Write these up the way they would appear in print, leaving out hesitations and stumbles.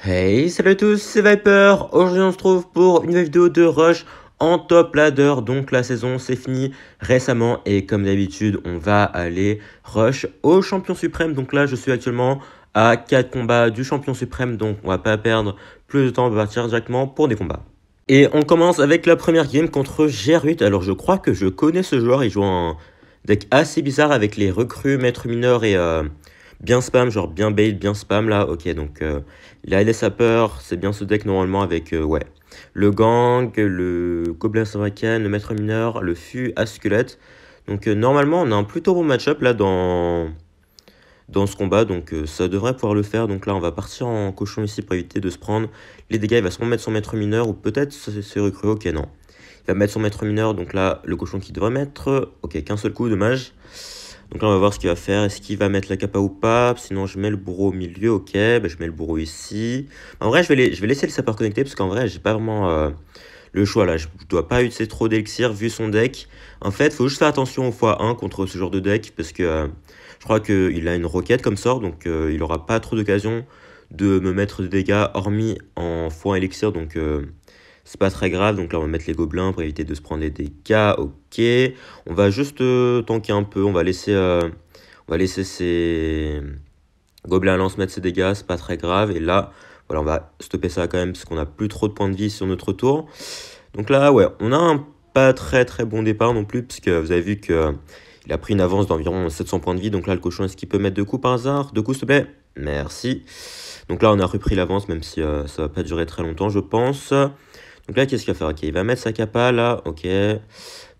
Hey, salut à tous, c'est Viper. Aujourd'hui, on se trouve pour une nouvelle vidéo de Rush en top ladder. Donc, la saison s'est finie récemment et comme d'habitude, on va aller Rush au champion suprême. Donc là, je suis actuellement à 4 combats du champion suprême. Donc, on va pas perdre plus de temps, on va partir directement pour des combats. Et on commence avec la première game contre G8. Alors, je crois que je connais ce joueur. Il joue un deck assez bizarre avec les recrues, maîtres mineurs et bien spam, genre bien bait, bien spam là. Ok, donc il a les sapeurs, c'est bien ce deck normalement avec ouais, le gang, le gobelin savacan, le maître mineur, le fût à squelette. Donc normalement on a un plutôt bon match-up là dans ce combat, donc ça devrait pouvoir le faire. Donc là on va partir en cochon ici pour éviter de se prendre les dégâts. Il va sûrement mettre son maître mineur ou peut-être c'est recru. Ok, non, il va mettre son maître mineur, donc là le cochon qui devrait mettre, ok, qu'un seul coup, dommage. Donc là, on va voir ce qu'il va faire. Est-ce qu'il va mettre la capa ou pas? Sinon, je mets le bourreau au milieu. Ok, bah, je mets le bourreau ici. En vrai, je vais laisser le sapeur connecté parce qu'en vrai, j'ai pas vraiment le choix là. Je dois pas utiliser trop d'élixir vu son deck. En fait, faut juste faire attention au x1 contre ce genre de deck parce que je crois qu'il a une roquette comme sort. Donc, il aura pas trop d'occasion de me mettre de dégâts hormis en x1 élixir. Donc, c'est pas très grave, donc là on va mettre les gobelins pour éviter de se prendre des dégâts. Ok, on va juste tanker un peu, on va laisser ces gobelins à lance mettre ses dégâts, c'est pas très grave. Et là, voilà, on va stopper ça quand même parce qu'on a plus trop de points de vie sur notre tour. Donc là, ouais, on a un pas très très bon départ non plus, puisque vous avez vu que il a pris une avance d'environ 700 points de vie. Donc là, le cochon, est-ce qu'il peut mettre 2 coups par hasard? 2 coups, s'il te plaît. Merci. Donc là, on a repris l'avance, même si ça va pas durer très longtemps, je pense. Donc là, qu'est-ce qu'il va faire? Ok, il va mettre sa capa là, ok.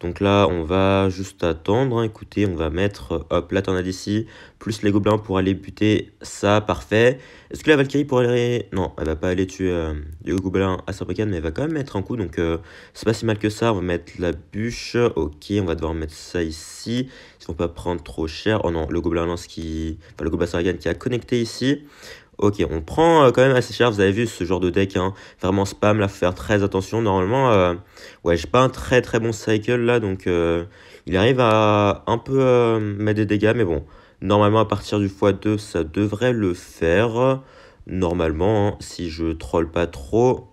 Donc là, on va juste attendre, hein. Écoutez, on va mettre, hop, la tornade ici, plus les gobelins pour aller buter ça, parfait. Est-ce que la Valkyrie pourrait aller... Non, elle va pas aller tuer le gobelin à Sarbacane, mais elle va quand même mettre un coup, donc c'est pas si mal que ça. On va mettre la bûche, ok, on va devoir mettre ça ici. Ils vont pas prendre trop cher. Oh non, le gobelin lance qui... Enfin, le gobelin Sarbacane qui a connecté ici. Ok, on prend quand même assez cher, vous avez vu ce genre de deck, hein, vraiment spam, là, faut faire très attention. Normalement, ouais, j'ai pas un très très bon cycle là, donc il arrive à un peu mettre des dégâts, mais bon, normalement à partir du x2, ça devrait le faire, normalement, hein, si je troll pas trop.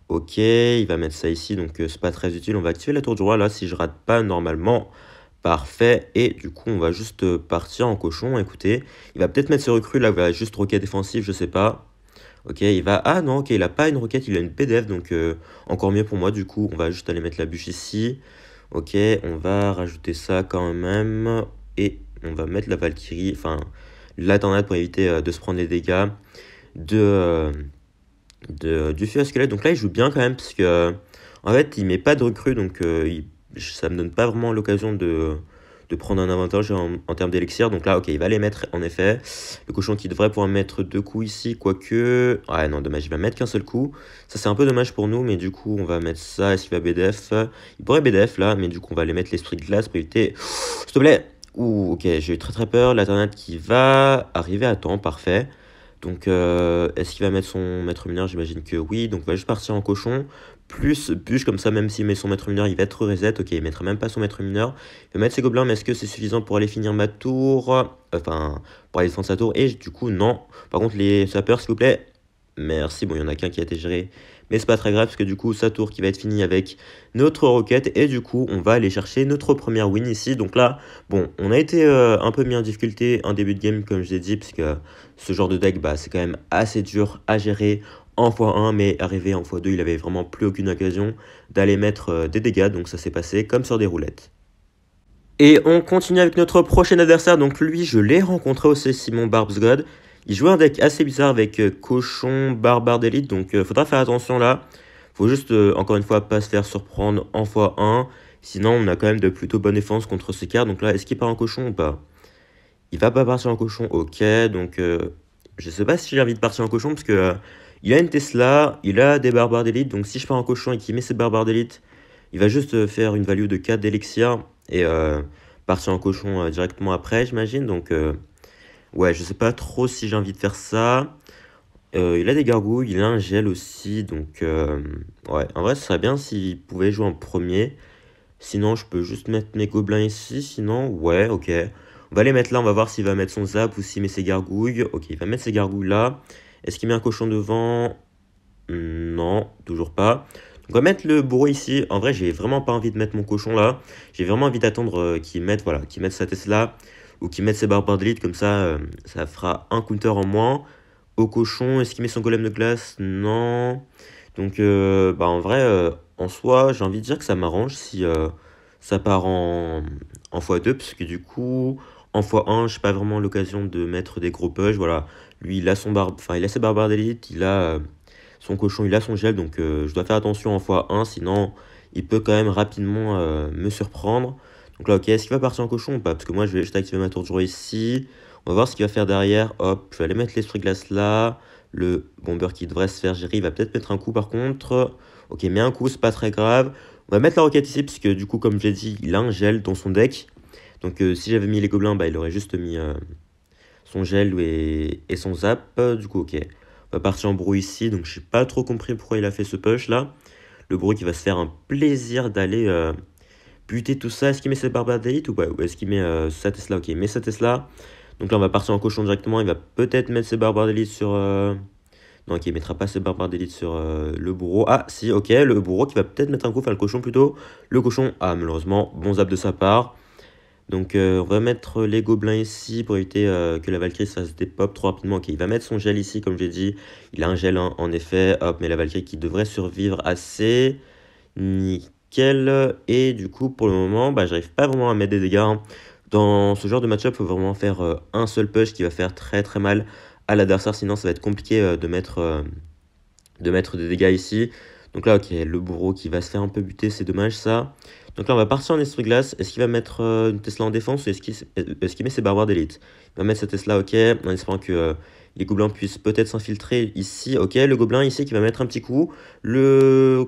Ok, il va mettre ça ici, donc c'est pas très utile. On va activer la tour du roi là, si je rate pas normalement. Parfait, et du coup on va juste partir en cochon. Écoutez, il va peut-être mettre ses recrues là, il va juste roquette défensive, je sais pas. Ok, il va... Ah non, ok, il a pas une roquette, il a une PDF, donc encore mieux pour moi. Du coup, on va juste aller mettre la bûche ici. Ok, on va rajouter ça quand même, et on va mettre la Valkyrie, enfin la tornade pour éviter de se prendre les dégâts de, du feu à squelette. Donc là, il joue bien quand même, parce que en fait, il met pas de recrue, donc ça me donne pas vraiment l'occasion de prendre un avantage en termes d'élixir. Donc là, ok, il va les mettre en effet. Le cochon qui devrait pouvoir mettre 2 coups ici, quoique... Ouais, non, dommage, il va mettre qu'un seul coup. Ça, c'est un peu dommage pour nous, mais du coup, on va mettre ça. Est-ce qu'il va BDF? Il pourrait BDF là, mais du coup, on va aller mettre l'esprit de glace pour éviter... S'il te plaît! Ouh, ok, j'ai eu très très peur. La tornade qui va arriver à temps, parfait. Donc, est-ce qu'il va mettre son maître mineur? J'imagine que oui. Donc, on va juste partir en cochon. Plus bûche, comme ça, même s'il met son maître mineur, il va être reset. Ok, il mettra même pas son maître mineur. Il va mettre ses gobelins, mais est-ce que c'est suffisant pour aller finir ma tour? Enfin, pour aller défendre sa tour. Et du coup, non. Par contre, les sapeurs, s'il vous plaît. Merci. Bon, il y en a qu'un qui a été géré. Mais c'est pas très grave, parce que du coup, sa tour qui va être finie avec notre roquette. Et du coup, on va aller chercher notre première win ici. Donc là, bon, on a été un peu mis en difficulté en début de game, comme je l'ai dit, parce que ce genre de deck, bah, c'est quand même assez dur à gérer en x1, mais arrivé en x2, il avait vraiment plus aucune occasion d'aller mettre des dégâts, donc ça s'est passé comme sur des roulettes. Et on continue avec notre prochain adversaire, donc lui, je l'ai rencontré aussi, Simon Barbsgod. Il jouait un deck assez bizarre avec cochon, barbare d'élite, donc faudra faire attention là. Faut juste, encore une fois, pas se faire surprendre en x1, sinon on a quand même de plutôt bonnes défenses contre ces cartes. Donc là, est-ce qu'il part en cochon ou pas? Il va pas partir en cochon, ok, donc je sais pas si j'ai envie de partir en cochon, parce que il a une Tesla, il a des barbares d'élite, donc si je pars en cochon et qu'il met ses barbares d'élite, il va juste faire une value de 4 d'élixir, et partir en cochon directement après, j'imagine, donc ouais, je sais pas trop si j'ai envie de faire ça. Il a des gargouilles, il a un gel aussi, donc ouais, en vrai, ce serait bien s'il pouvait jouer en premier. Sinon, je peux juste mettre mes gobelins ici. Sinon, ouais, ok. On va les mettre là. On va voir s'il va mettre son zap ou s'il met ses gargouilles. Ok, il va mettre ses gargouilles là. Est-ce qu'il met un cochon devant? Non, toujours pas. Donc on va mettre le bourreau ici. En vrai, j'ai vraiment pas envie de mettre mon cochon là. J'ai vraiment envie d'attendre qu'il mette, voilà, qu'il mette sa Tesla ou qu'il mette ses barbares d'élite. Comme ça, ça fera un counter en moins. Au cochon, est-ce qu'il met son golem de glace? Non. Donc, bah en vrai, en soi, j'ai envie de dire que ça m'arrange si ça part en x2, parce que du coup, en x1, j'ai pas vraiment l'occasion de mettre des gros push. Voilà, lui, il a enfin, il a ses barbares d'élite, il a son cochon, il a son gel, donc je dois faire attention en x1, sinon il peut quand même rapidement me surprendre. Donc là, ok, est-ce qu'il va partir en cochon ou pas? Parce que moi, je vais juste activer ma tour de joie ici. On va voir ce qu'il va faire derrière. Hop, je vais aller mettre l'esprit glace là. Le bomber qui devrait se faire gérer, il va peut-être mettre un coup par contre. Ok, mais un coup, c'est pas très grave. On va mettre la roquette ici, puisque du coup, comme je l'ai dit, il a un gel dans son deck. Donc si j'avais mis les gobelins, bah, il aurait juste mis son gel et son zap. Du coup, ok. On va partir en brou ici, donc j'ai pas trop compris pourquoi il a fait ce push là. Le brou qui va se faire un plaisir d'aller buter tout ça. Est-ce qu'il met ses barbares d'élite ou pas? Ou est-ce qu'il met sa Tesla? Ok, il met sa Tesla. Donc là, on va partir en cochon directement. Il va peut-être mettre ses barbares d'élite sur... Non, ok, il mettra pas ses barbares d'élite sur le bourreau. Ah, si, ok, le bourreau qui va peut-être mettre un coup, enfin le cochon plutôt. Le cochon, ah, malheureusement, bon zap de sa part. Donc, on va mettre les gobelins ici pour éviter que la Valkyrie ça se dépop trop rapidement. Ok, il va mettre son gel ici, comme j'ai dit. Il a un gel, hein, en effet. Hop, mais la Valkyrie qui devrait survivre assez. Nickel. Et du coup, pour le moment, bah, j'arrive pas vraiment à mettre des dégâts, hein. Dans ce genre de match-up, il faut vraiment faire un seul push qui va faire très très mal à l'adversaire. Sinon, ça va être compliqué de mettre des dégâts ici. Donc là, ok, le bourreau qui va se faire un peu buter, c'est dommage ça. Donc là, on va partir en esprit glace. Est-ce qu'il va mettre une Tesla en défense ou est-ce qu'il met ses barbares d'élite? Il va mettre sa Tesla, ok, en espérant que les gobelins puissent peut-être s'infiltrer ici. Ok, le gobelin ici qui va mettre un petit coup. Le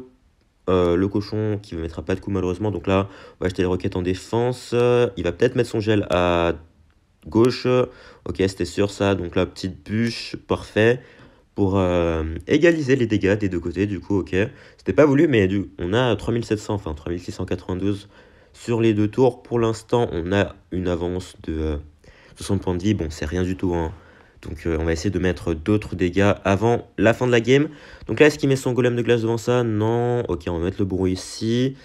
cochon qui ne mettra pas de coup malheureusement. Donc là, on va acheter les roquettes en défense. Il va peut-être mettre son gel à gauche. Ok, c'était sûr ça. Donc là, petite bûche, parfait pour égaliser les dégâts des deux côtés. Du coup, ok. C'était pas voulu, mais on a 3700, enfin 3692 sur les deux tours. Pour l'instant, on a une avance de 60 points de vie. Bon, c'est rien du tout, hein. Donc, on va essayer de mettre d'autres dégâts avant la fin de la game. Donc là, est-ce qu'il met son golem de glace devant ça? Non. Ok, on va mettre le bourreau ici.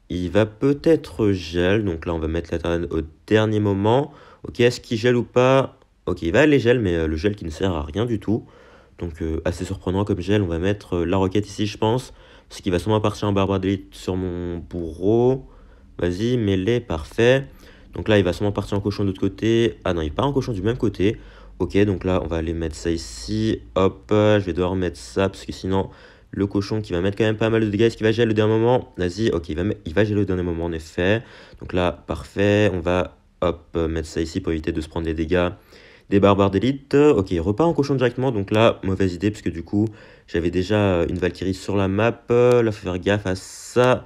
Il va peut-être gel. Donc là, on va mettre la Tyrannide au dernier moment. Ok, est-ce qu'il gèle ou pas? Ok, il va aller gel, mais le gel qui ne sert à rien du tout. Donc assez surprenant comme gel. On va mettre la roquette ici, je pense. Parce qu'il va sûrement partir en barbare d'élite sur mon bourreau. Vas-y, mets-les, parfait. Donc là, il va sûrement partir en cochon de l'autre côté. Ah non, il part en cochon du même côté. Ok, donc là, on va aller mettre ça ici. Hop, je vais devoir mettre ça, parce que sinon, le cochon qui va mettre quand même pas mal de dégâts. Est-ce qu'il va geler au dernier moment? Vas-y, ok, il va geler au dernier moment, en effet. Donc là, parfait. On va, hop, mettre ça ici pour éviter de se prendre des dégâts des barbares d'élite. Ok, il repart en cochon directement. Donc là, mauvaise idée, parce que du coup, j'avais déjà une Valkyrie sur la map. Là, faut faire gaffe à ça.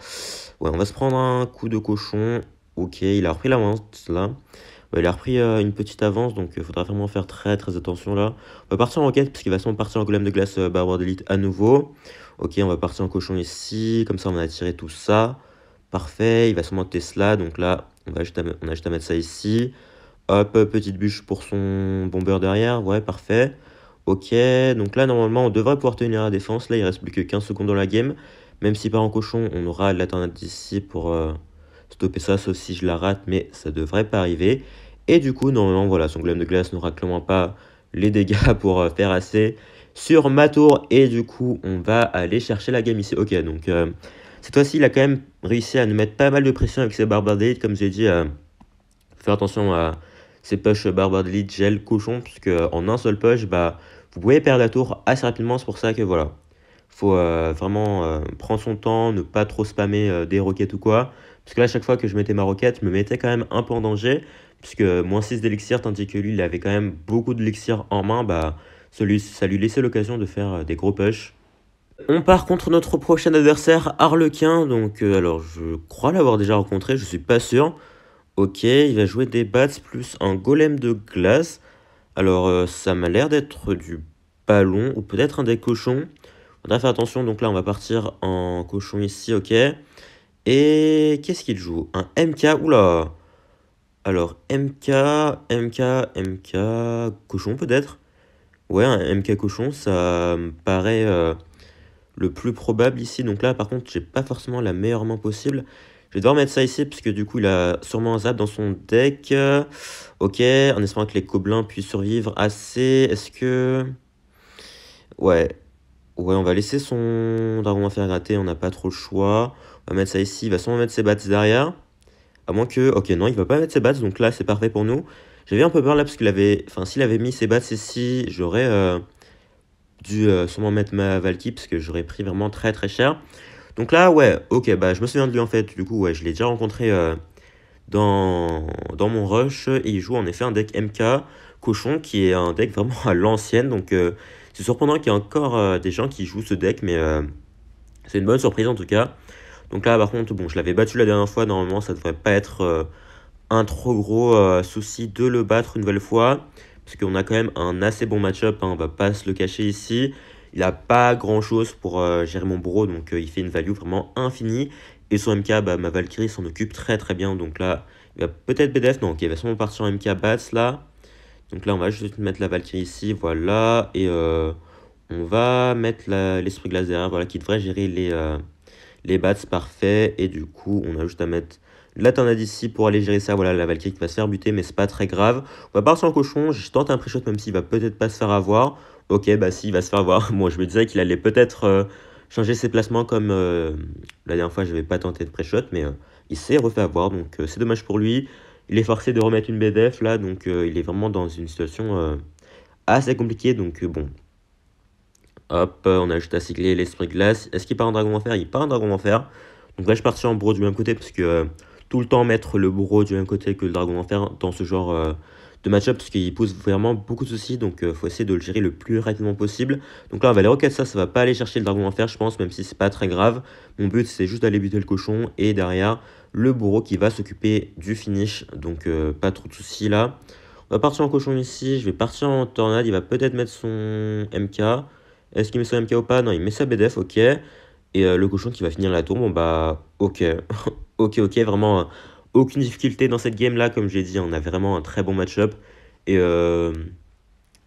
Ouais, on va se prendre un coup de cochon. Ok, il a repris l'avance, là. Ouais, il a repris une petite avance, donc il faudra vraiment faire très très attention là. On va partir en roquette, parce qu'il va sûrement partir en golem de glace barbare d'élite à nouveau. Ok, on va partir en cochon ici, comme ça on a attiré tout ça. Parfait, il va sûrement Tesla, donc là, on a juste à mettre ça ici. Hop, petite bûche pour son bomber derrière, ouais, parfait. Ok, donc là, normalement, on devrait pouvoir tenir la défense. Là, il reste plus que 15 secondes dans la game. Même si par en cochon, on aura l'alternate d'ici pour stopper ça, sauf si je la rate, mais ça devrait pas arriver. Et du coup, normalement, voilà, son golem de glace n'aura clairement pas les dégâts pour faire assez sur ma tour. Et du coup, on va aller chercher la game ici. Ok, donc cette fois-ci, il a quand même réussi à nous mettre pas mal de pression avec ses barbares d'élite, comme j'ai dit. Faire attention à ces push barbare d'élite, gel, cochon, puisque en un seul push, bah, vous pouvez perdre la tour assez rapidement. C'est pour ça que voilà, faut vraiment prendre son temps, ne pas trop spammer des roquettes ou quoi. Parce que là, à chaque fois que je mettais ma roquette, je me mettais quand même un peu en danger, puisque moins 6 d'élixir, tandis que lui, il avait quand même beaucoup d'élixir en main, bah, ça lui laissait l'occasion de faire des gros push. On part contre notre prochain adversaire, Harlequin. Donc, alors, je crois l'avoir déjà rencontré, je suis pas sûr. Ok, il va jouer des bats plus un golem de glace. Alors, ça m'a l'air d'être du ballon ou peut-être un des cochons. Faudra faire attention, donc là, on va partir en cochon ici, ok. Et qu'est-ce qu'il joue? Un MK, oula. Alors, MK, cochon peut-être? Ouais, un MK cochon, ça me paraît le plus probable ici. Donc là, par contre, j'ai pas forcément la meilleure main possible. Je vais devoir mettre ça ici, parce que du coup, il a sûrement un zap dans son deck. Ok, en espérant que les gobelins puissent survivre assez. Est-ce que... Ouais, ouais, on va laisser son dragon à faire gratter, on n'a pas trop le choix. On va mettre ça ici, il va sûrement mettre ses bats derrière. À moins que... Ok, non, il va pas mettre ses bats, donc là, c'est parfait pour nous. J'avais un peu peur là, parce qu'il avait... Enfin, s'il avait mis ses bats ici, j'aurais dû sûrement mettre ma Valky, parce que j'aurais pris vraiment très très cher. Donc là, ouais, ok, bah je me souviens de lui en fait. Du coup, ouais, je l'ai déjà rencontré dans mon rush. Et il joue en effet un deck MK Cochon, qui est un deck vraiment à l'ancienne. Donc c'est surprenant qu'il y ait encore des gens qui jouent ce deck, mais c'est une bonne surprise en tout cas. Donc là, par contre, bon, je l'avais battu la dernière fois. Normalement, ça devrait pas être un trop gros souci de le battre une nouvelle fois. Parce qu'on a quand même un assez bon match-up, hein, on va pas se le cacher ici. Il a pas grand-chose pour gérer mon bourreau, donc il fait une value vraiment infinie. Et son MK, bah, ma Valkyrie s'en occupe très très bien. Donc là, il va peut-être BDF, non, ok, il va sûrement partir en MK Bats là. Donc là, on va juste mettre la Valkyrie ici, voilà. Et on va mettre l'esprit glace derrière, voilà, qui devrait gérer les bats, parfait. Et du coup, on a juste à mettre la tornade ici pour aller gérer ça. Voilà, la Valkyrie qui va se faire buter, mais c'est pas très grave. On va partir en cochon. Je tente un pré-shot, même s'il va peut-être pas se faire avoir. Ok, bah si, il va se faire avoir. Moi, je me disais qu'il allait peut-être changer ses placements comme la dernière fois, je n'avais pas tenté de pré-shot, mais il s'est refait avoir. Donc, c'est dommage pour lui. Il est forcé de remettre une BDF là, donc il est vraiment dans une situation assez compliquée. Donc, bon, hop, on a juste à cycler l'esprit glace. Est-ce qu'il part en dragon enfer? Il part en dragon enfer. Donc là, je partir en bourreau du même côté parce que tout le temps mettre le bourreau du même côté que le dragon enfer dans ce genre de match-up parce qu'il pose vraiment beaucoup de soucis. Donc il faut essayer de le gérer le plus rapidement possible. Donc là, on va aller requête ça va pas aller chercher le dragon enfer, je pense, même si c'est pas très grave. Mon but, c'est juste d'aller buter le cochon et derrière le bourreau qui va s'occuper du finish. Donc pas trop de soucis là. On va partir en cochon ici. Je vais partir en tornade. Il va peut-être mettre son MK. Est-ce qu'il met son MK ou pas? Non, il met sa BDF, ok. Et le cochon qui va finir la tour, bon bah, ok. Ok, vraiment, aucune difficulté dans cette game-là. Comme j'ai dit, on a vraiment un très bon match-up. Et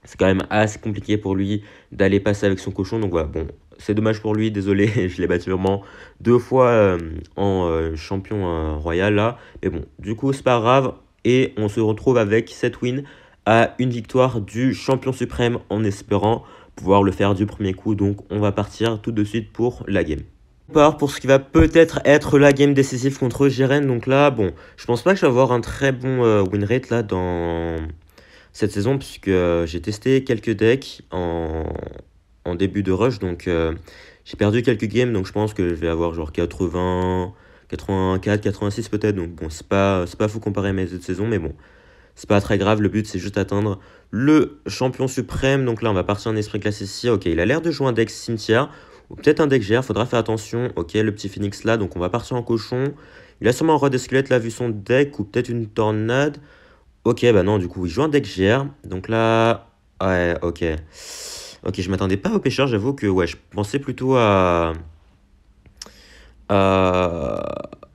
c'est quand même assez compliqué pour lui d'aller passer avec son cochon. Donc voilà, bon, c'est dommage pour lui, désolé. Je l'ai battu vraiment 2 fois en champion royal là. Mais bon, du coup, c'est pas grave. Et on se retrouve avec cette win à une victoire du champion suprême en espérant pouvoir le faire du premier coup. Donc on va partir tout de suite pour la game. On part pour ce qui va peut-être être la game décisive contre Jiren. Donc là, bon, je pense pas que je vais avoir un très bon win rate là dans cette saison puisque j'ai testé quelques decks en début de rush. Donc j'ai perdu quelques games. Donc je pense que je vais avoir genre 80, 84, 86 peut-être. Donc bon, c'est pas fou comparé à mes autres saisons. Mais bon, c'est pas très grave, le but c'est juste atteindre le champion suprême. Donc là on va partir en esprit classe ici. Ok, il a l'air de jouer un deck cimetière. Ou peut-être un deck GR, faudra faire attention. Ok, le petit phoenix là, donc on va partir en cochon. Il a sûrement un roi des squelettes là vu son deck. Ou peut-être une tornade. Ok, bah non, du coup il joue un deck GR. Donc là, ouais, ok. Ok, je m'attendais pas au pêcheur, j'avoue que ouais, je pensais plutôt à...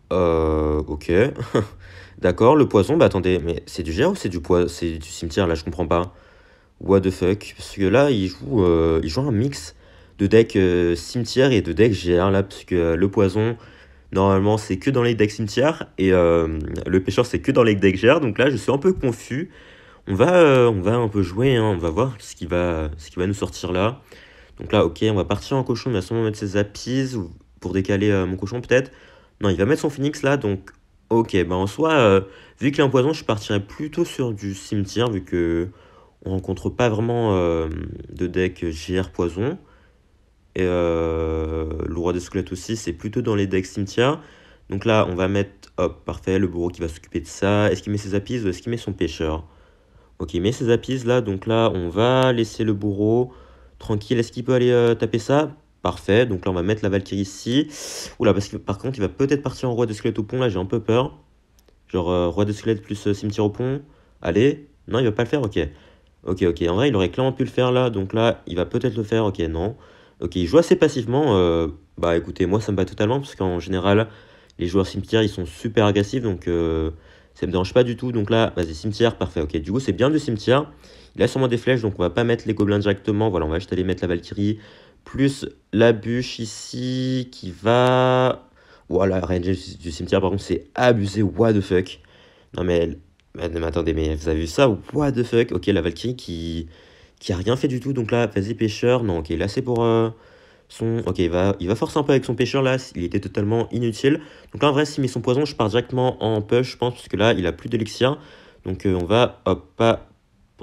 Ok. D'accord, le poison, bah attendez, mais c'est du GR ou c'est du cimetière là, je comprends pas. What the fuck? Parce que là, il joue un mix de deck cimetière et de deck GR là, parce que le poison, normalement, c'est que dans les decks cimetière et le pêcheur, c'est que dans les decks GR. Donc là, je suis un peu confus. On va un peu jouer, hein, on va voir ce qui va nous sortir là. Donc là, ok, on va partir en cochon, il va sûrement mettre ses appies pour décaler mon cochon peut-être. Non, il va mettre son phoenix là, donc ok, bah en soi, vu qu'il est en poison, je partirais plutôt sur du cimetière, vu que on rencontre pas vraiment de deck GR poison. Et le roi des squelettes aussi, c'est plutôt dans les decks cimetière. Donc là, on va mettre, hop, parfait, le bourreau qui va s'occuper de ça. Est-ce qu'il met ses appies ou est-ce qu'il met son pêcheur? Ok, il met ses appies là, donc là, on va laisser le bourreau tranquille. Est-ce qu'il peut aller taper ça? Parfait, donc là, on va mettre la Valkyrie ici. Oula, parce que par contre, il va peut-être partir en roi des squelettes au pont, là, j'ai un peu peur. Genre, roi des squelettes plus cimetière au pont. Allez, non, il va pas le faire, ok. Ok, en vrai, il aurait clairement pu le faire là, donc là, il va peut-être le faire, ok, non. Ok, il joue assez passivement, bah écoutez, moi, ça me bat totalement, parce qu'en général, les joueurs cimetière, ils sont super agressifs, donc Ça me dérange pas du tout. Donc là, vas-y, cimetière, parfait. Ok, du coup, c'est bien du cimetière. Il a sûrement des flèches, donc on va pas mettre les gobelins directement. Voilà, on va juste aller mettre la Valkyrie. Plus la bûche ici qui va... Voilà, range du cimetière, par contre, c'est abusé. What the fuck? Non, mais attendez, mais vous avez vu ça? What the fuck? Ok, la Valkyrie qui a rien fait du tout. Donc là, vas-y, pêcheur. Non, ok, là, c'est pour son... Ok, il va forcer un peu avec son pêcheur, là. Il était totalement inutile. Donc là, en vrai, s'il met son poison, je pars directement en push, je pense, parce que là, il a plus d'élixir. Donc on va, hop,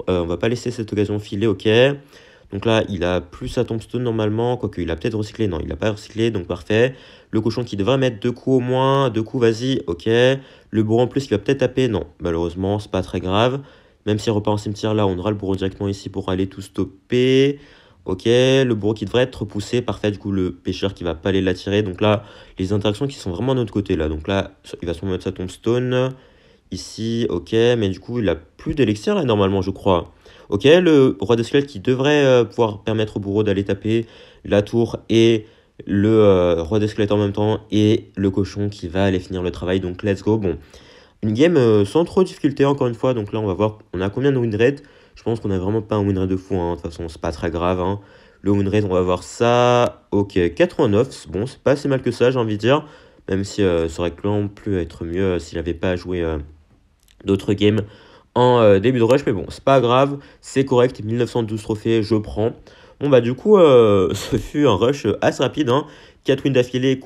on va pas laisser cette occasion filer, ok. Donc là, il a plus sa tombstone normalement, quoique il a peut-être recyclé. Non, il a pas recyclé, donc parfait. Le cochon qui devrait mettre 2 coups au moins. 2 coups, vas-y, ok. Le bourreau en plus, il va peut-être taper. Non, malheureusement, c'est pas très grave. Même s'il repart en cimetière, là, on aura le bourreau directement ici pour aller tout stopper. Ok, le bourreau qui devrait être repoussé. Parfait, du coup, le pêcheur qui va pas aller l'attirer. Donc là, les interactions qui sont vraiment de notre côté, là. Donc là, il va se mettre sa tombstone. Ici, ok, mais du coup, il a plus d'élixir, là, normalement, je crois. Ok, le roi de squelette qui devrait pouvoir permettre au bourreau d'aller taper la tour et le roi de squelette en même temps et le cochon qui va aller finir le travail. Donc, let's go. Bon, une game sans trop de difficulté, encore une fois. Donc là, on va voir, on a combien de win rate. Je pense qu'on a vraiment pas un win rate de fou, hein. De toute façon, c'est pas très grave, hein. Le win rate, on va voir ça. Ok, 89. Bon, c'est pas si mal que ça, j'ai envie de dire. Même si ça aurait clairement pu être mieux s'il n'avait pas joué d'autres games en début de rush, mais bon, c'est pas grave, c'est correct, 1912 trophées, je prends. Bon bah du coup, ce fut un rush assez rapide, hein. 4 wins d'affilée,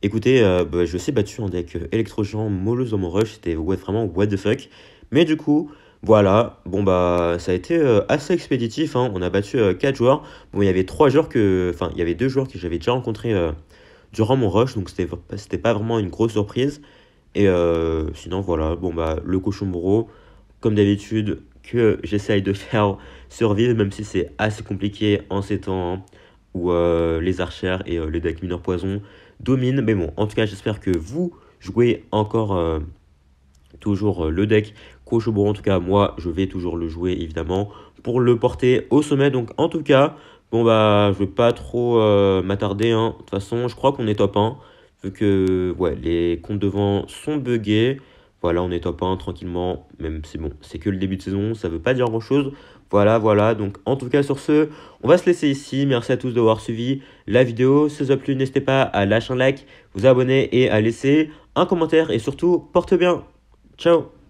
écoutez, bah, je suis battu en deck électrogéant molleuse dans mon rush, c'était vraiment what the fuck. Mais du coup, voilà, bon bah ça a été assez expéditif, hein. On a battu 4 joueurs. Bon, il y avait 3 joueurs enfin il y avait 2 joueurs que j'avais déjà rencontrés durant mon rush, donc c'était pas vraiment une grosse surprise. Et sinon, voilà, bon, bah, le cochon bourreau, comme d'habitude, que j'essaye de faire survivre, même si c'est assez compliqué en ces temps, hein, où les archères et les decks mineurs poison dominent. Mais bon, en tout cas, j'espère que vous jouez encore toujours le deck cochon bourreau. En tout cas, moi, je vais toujours le jouer, évidemment, pour le porter au sommet. Donc, en tout cas, bon, bah, je vais pas trop m'attarder, hein. De toute façon, je crois qu'on est top 1. Vu que ouais, les comptes devant sont buggés. Voilà, on est top 1 tranquillement. Même si bon, c'est que le début de saison, ça veut pas dire grand chose. Voilà, voilà. Donc en tout cas sur ce, on va se laisser ici. Merci à tous d'avoir suivi la vidéo. Si ça vous a plu, n'hésitez pas à lâcher un like, vous abonner et à laisser un commentaire. Et surtout, porte bien. Ciao.